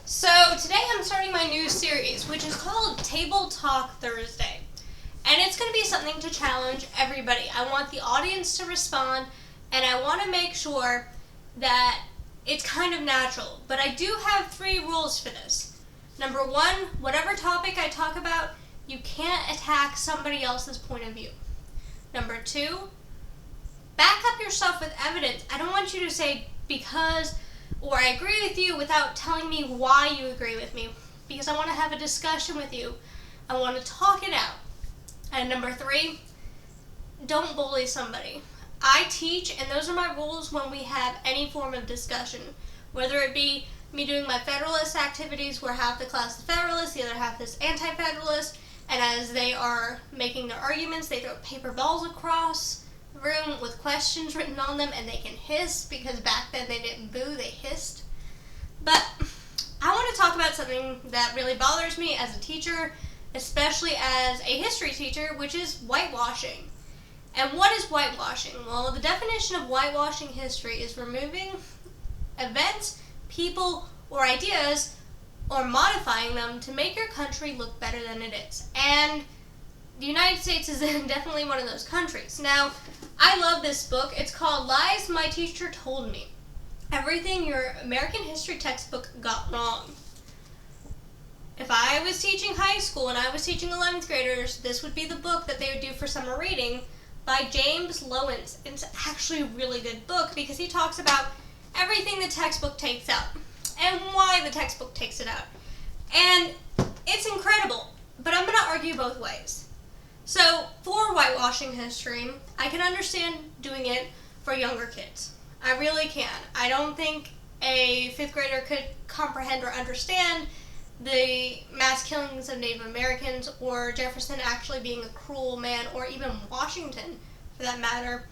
So today I'm starting my new series, which is called Table Talk Thursday. And it's going to be something to challenge everybody. I want the audience to respond, and I want to make sure that it's kind of natural. But I do have 3 rules for this. Number 1, whatever topic I talk about, you can't attack somebody else's point of view. Number 2, back up yourself with evidence. I don't want you to say because or I agree with you without telling me why you agree with me, because I want to have a discussion with you. I want to talk it out. And number 3, don't bully somebody. I teach, and those are my rules when we have any form of discussion, whether it be me doing my Federalist activities where half the class is Federalist, the other half is anti-Federalist, and as they are making their arguments, they throw paper balls across room with questions written on them, and they can hiss, because back then they didn't boo, they hissed. But I want to talk about something that really bothers me as a teacher, especially as a history teacher, which is whitewashing. And what is whitewashing? Well, the definition of whitewashing history is removing events, people, or ideas, or modifying them to make your country look better than it is. And the United States is definitely one of those countries. Now, I love this book. It's called Lies My Teacher Told Me. Everything your American history textbook got wrong. If I was teaching high school and I was teaching 11th graders, this would be the book that they would do for summer reading by James Lowens. It's actually a really good book because he talks about everything the textbook takes out and why the textbook takes it out. And it's incredible, but I'm going to argue both ways. So, for whitewashing history, I can understand doing it for younger kids. I really can. I don't think a 5th grader could comprehend or understand the mass killings of Native Americans or Jefferson actually being a cruel man, or even Washington for that matter.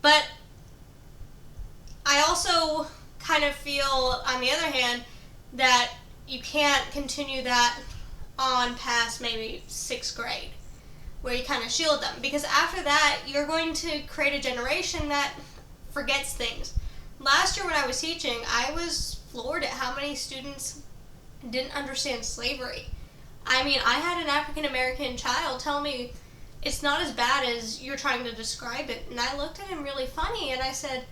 But I also kind of feel, on the other hand, that you can't continue that on past maybe 6th grade, where you kind of shield them, because after that you're going to create a generation that forgets things. Last year when I was teaching, I was floored at how many students didn't understand slavery. I mean, I had an African American child tell me it's not as bad as you're trying to describe it, and I looked at him really funny and I said,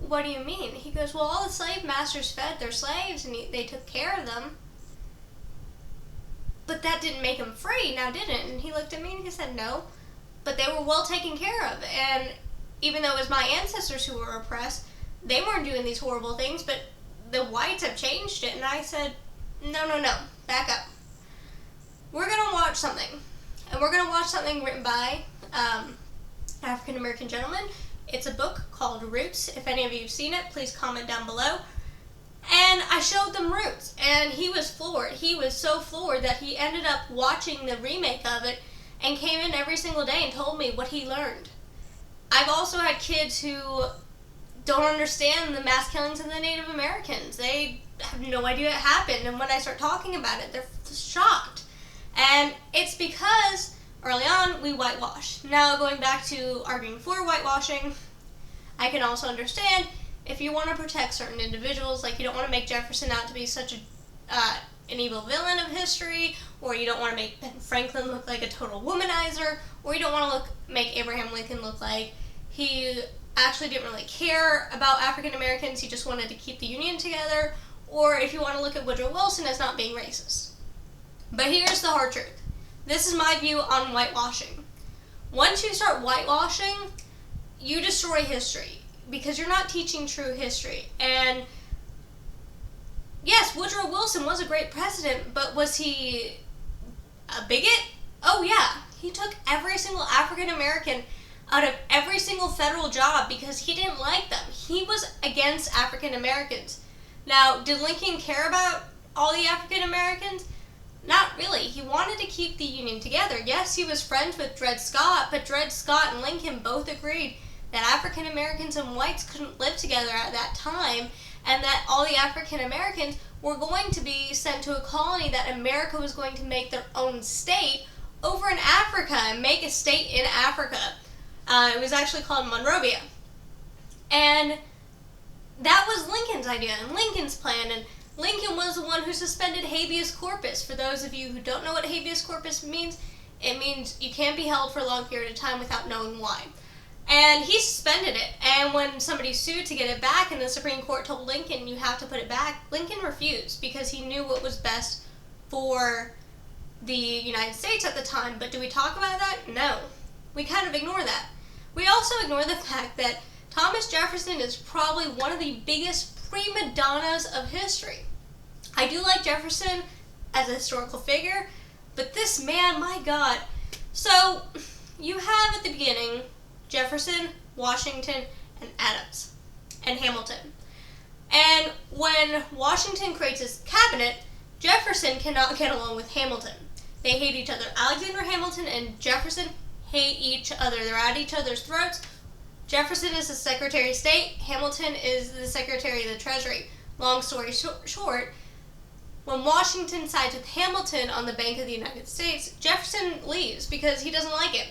what do you mean? He goes, well, all the slave masters fed their slaves and they took care of them. But that didn't make them free, now did it? And he looked at me and he said, no, but they were well taken care of. And even though it was my ancestors who were oppressed, they weren't doing these horrible things, but the whites have changed it. And I said, no, back up. We're going to watch something. And we're going to watch something written by African American gentleman. It's a book called Roots. If any of you have seen it, please comment down below. And I showed them Roots, and he was floored. He was so floored that he ended up watching the remake of it and came in every single day and told me what he learned. I've also had kids who don't understand the mass killings of the Native Americans. They have no idea it happened, and when I start talking about it, they're shocked. And it's because early on we whitewash. Now, going back to arguing for whitewashing, I can also understand if you want to protect certain individuals, like you don't want to make Jefferson out to be such an evil villain of history, or you don't want to make Ben Franklin look like a total womanizer, or you don't want to make Abraham Lincoln look like he actually didn't really care about African Americans, he just wanted to keep the Union together, or if you want to look at Woodrow Wilson as not being racist. But here's the hard truth. This is my view on whitewashing. Once you start whitewashing, you destroy history, because you're not teaching true history. And yes, Woodrow Wilson was a great president, but was he a bigot? Oh yeah, he took every single African American out of every single federal job because he didn't like them. He was against African Americans. Now, did Lincoln care about all the African Americans? Not really. He wanted to keep the Union together. Yes, he was friends with Dred Scott, but Dred Scott and Lincoln both agreed that African Americans and whites couldn't live together at that time, and that all the African Americans were going to be sent to a colony, that America was going to make their own state over in Africa and make a state in Africa. It was actually called Monrovia. And that was Lincoln's idea and Lincoln's plan, and Lincoln was the one who suspended habeas corpus. For those of you who don't know what habeas corpus means, it means you can't be held for a long period of time without knowing why. And he suspended it, and when somebody sued to get it back and the Supreme Court told Lincoln you have to put it back, Lincoln refused because he knew what was best for the United States at the time. But do we talk about that? No. We kind of ignore that. We also ignore the fact that Thomas Jefferson is probably one of the biggest prima donnas of history. I do like Jefferson as a historical figure, but this man, my God. So, you have at the beginning Jefferson, Washington, and Adams, and Hamilton. And when Washington creates his cabinet, Jefferson cannot get along with Hamilton. They hate each other. Alexander Hamilton and Jefferson hate each other. They're at each other's throats. Jefferson is the Secretary of State. Hamilton is the Secretary of the Treasury. Long story short, when Washington sides with Hamilton on the Bank of the United States, Jefferson leaves because he doesn't like it.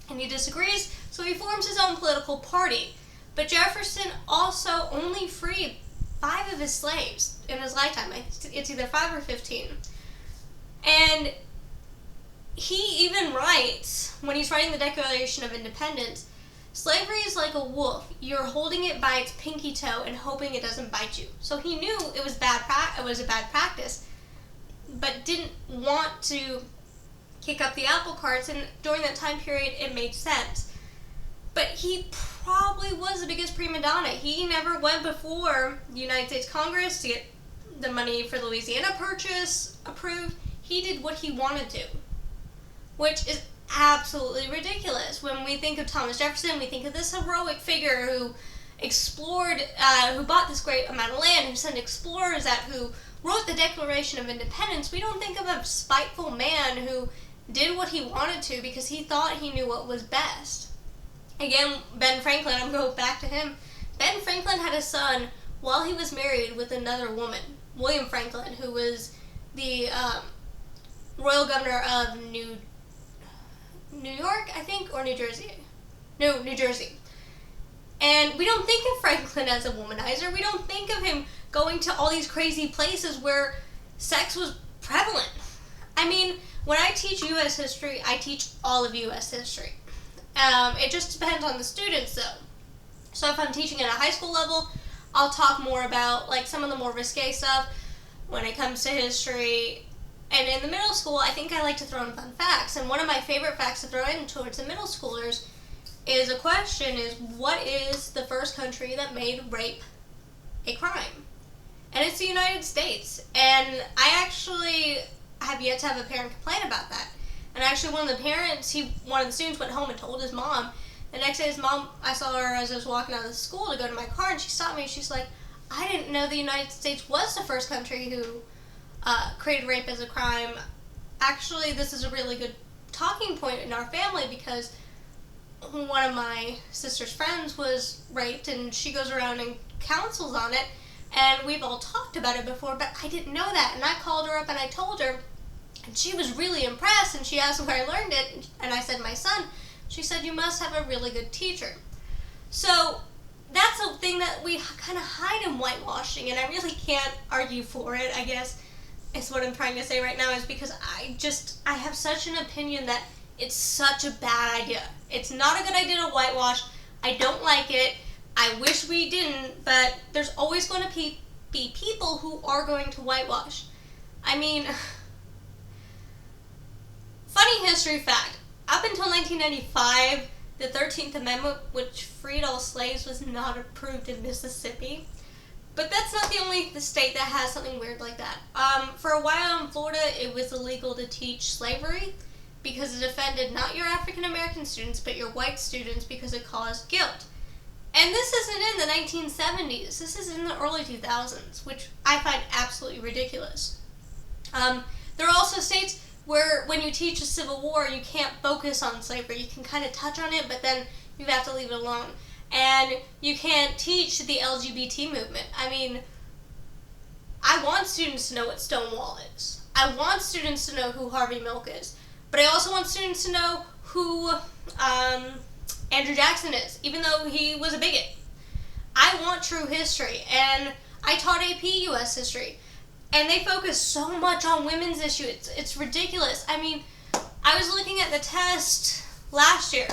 And he disagrees, so he forms his own political party. But Jefferson also only freed 5 of his slaves in his lifetime. It's either 5 or 15. And he even writes, when he's writing the Declaration of Independence, slavery is like a wolf. You're holding it by its pinky toe and hoping it doesn't bite you. So he knew it was a bad practice, but didn't want to kick up the apple carts, and during that time period it made sense. But he probably was the biggest prima donna. He never went before the United States Congress to get the money for the Louisiana Purchase approved. He did what he wanted to, which is absolutely ridiculous. When we think of Thomas Jefferson, we think of this heroic figure who explored, who bought this great amount of land, who sent explorers out, who wrote the Declaration of Independence. We don't think of a spiteful man who did what he wanted to because he thought he knew what was best. Again, Ben Franklin, I'm going back to him. Ben Franklin had a son while he was married with another woman, William Franklin, who was the royal governor of New York, I think, or New Jersey. No, New Jersey. And we don't think of Franklin as a womanizer. We don't think of him going to all these crazy places where sex was prevalent. I mean, when I teach U.S. history, I teach all of U.S. history. It just depends on the students, though. So if I'm teaching at a high school level, I'll talk more about like some of the more risque stuff when it comes to history. And in the middle school, I think I like to throw in fun facts. And one of my favorite facts to throw in towards the middle schoolers is a question is, what is the first country that made rape a crime? And it's the United States. And I actually have yet to have a parent complain about that. And actually one of the students went home and told his mom. The next day his mom, I saw her as I was walking out of the school to go to my car, and she stopped me and she's like, I didn't know the United States was the first country who created rape as a crime. Actually, this is a really good talking point in our family because one of my sister's friends was raped and she goes around and counsels on it, and we've all talked about it before, but I didn't know that. And I called her up and I told her, and she was really impressed, and she asked where I learned it, and I said my son. She said, you must have a really good teacher. So that's a thing that we kind of hide in whitewashing, and I really can't argue for it, I guess. Is what I'm trying to say right now, is because I have such an opinion that it's such a bad idea. It's not a good idea to whitewash. I don't like it. I wish we didn't, but there's always going to be people who are going to whitewash. I mean, funny history fact, up until 1995, the 13th Amendment, which freed all slaves, was not approved in Mississippi. But that's not the state that has something weird like that. For a while in Florida, it was illegal to teach slavery because it offended not your African American students, but your white students because it caused guilt. And this isn't in the 1970s. This is in the early 2000s, which I find absolutely ridiculous. There are also states where when you teach a Civil War, you can't focus on slavery. You can kind of touch on it, but then you have to leave it alone. And you can't teach the LGBT movement. I mean, I want students to know what Stonewall is. I want students to know who Harvey Milk is. But I also want students to know who Andrew Jackson is, even though he was a bigot. I want true history, and I taught AP US history. And they focus so much on women's issues. It's ridiculous. I mean, I was looking at the test last year,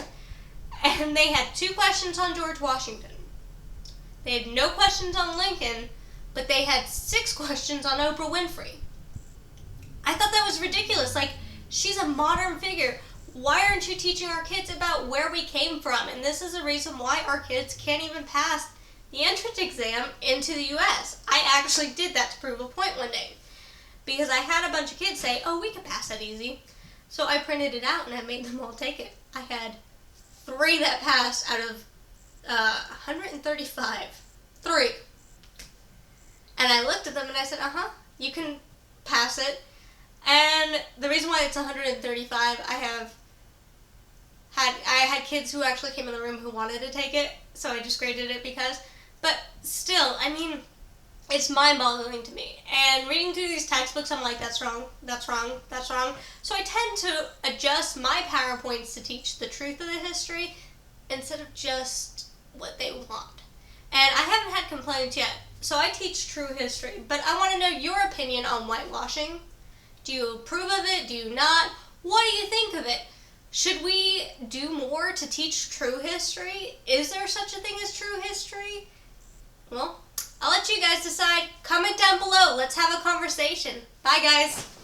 and they had 2 questions on George Washington. They had no questions on Lincoln, but they had 6 questions on Oprah Winfrey. I thought that was ridiculous. Like, she's a modern figure. Why aren't you teaching our kids about where we came from? And this is a reason why our kids can't even pass the entrance exam into the U.S. I actually did that to prove a point one day, because I had a bunch of kids say, oh, we could pass that easy. So I printed it out and I made them all take it. I had 3 that passed out of 135. 3. And I looked at them and I said, you can pass it. And the reason why it's 135, I had kids who actually came in the room who wanted to take it, so I just graded it because. But still, I mean, it's mind-boggling to me. And reading through these textbooks, I'm like, that's wrong, that's wrong, that's wrong. So I tend to adjust my PowerPoints to teach the truth of the history instead of just what they want. And I haven't had complaints yet, so I teach true history. But I want to know your opinion on whitewashing. Do you approve of it? Do you not? What do you think of it? Should we do more to teach true history? Is there such a thing as true history? Well, I'll let you guys decide. Comment down below. Let's have a conversation. Bye, guys.